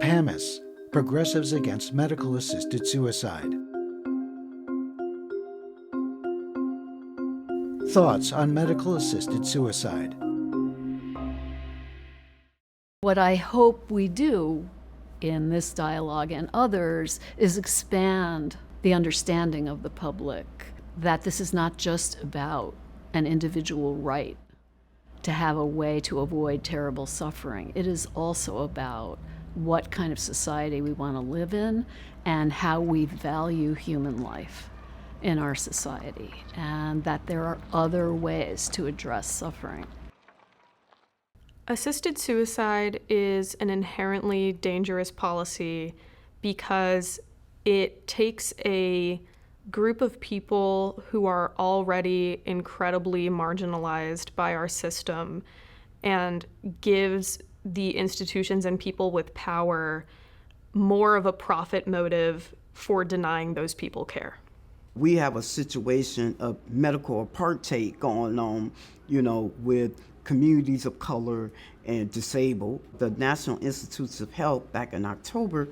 PAMAS, Progressives Against Medical Assisted Suicide. Thoughts on medical assisted suicide. What I hope we do in this dialogue and others is expand the understanding of the public that this is not just about an individual right to have a way to avoid terrible suffering. It is also about what kind of society we want to live in and how we value human life in our society, and that there are other ways to address suffering. Assisted suicide is an inherently dangerous policy because it takes a group of people who are already incredibly marginalized by our system and gives the institutions and people with power more of a profit motive for denying those people care. We have a situation of medical apartheid going on, with communities of color and disabled. The National Institutes of Health back in October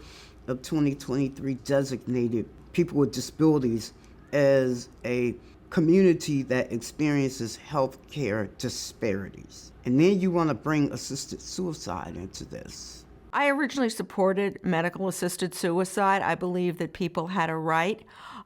of 2023 designated people with disabilities as a community that experiences healthcare disparities. And then you want to bring assisted suicide into this. I originally supported medical assisted suicide. I believe that people had a right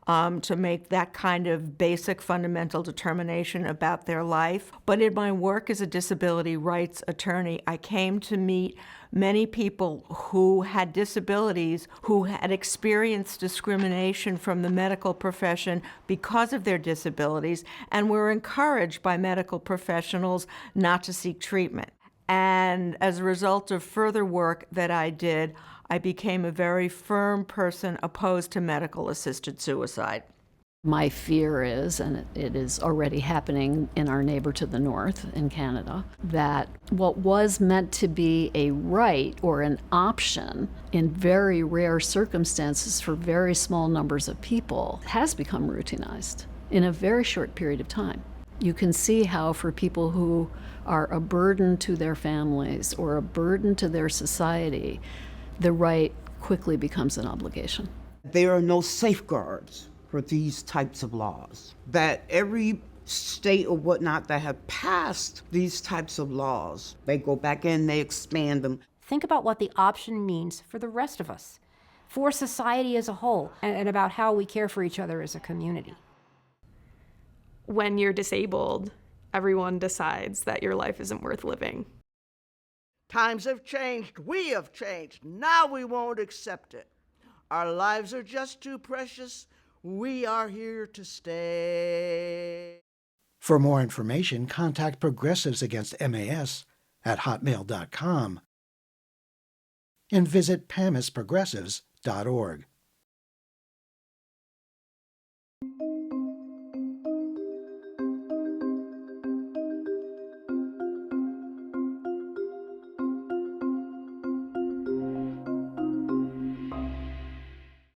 to make that kind of basic fundamental determination about their life. But in my work as a disability rights attorney, I came to meet many people who had disabilities, who had experienced discrimination from the medical profession because of their disabilities, and were encouraged by medical professionals not to seek treatment. And as a result of further work that I did, I became a very firm person opposed to medical assisted suicide. My fear is, and it is already happening in our neighbor to the north in Canada, that what was meant to be a right or an option in very rare circumstances for very small numbers of people has become routinized in a very short period of time. You can see how for people who are a burden to their families or a burden to their society, the right quickly becomes an obligation. There are no safeguards for these types of laws. That every state or whatnot that have passed these types of laws, they go back in, they expand them. Think about what the option means for the rest of us, for society as a whole, and about how we care for each other as a community. When you're disabled, everyone decides that your life isn't worth living. Times have changed. We have changed. Now we won't accept it. Our lives are just too precious. We are here to stay. For more information, contact Progressives Against MAS at hotmail.com and visit PAMASprogressives.org.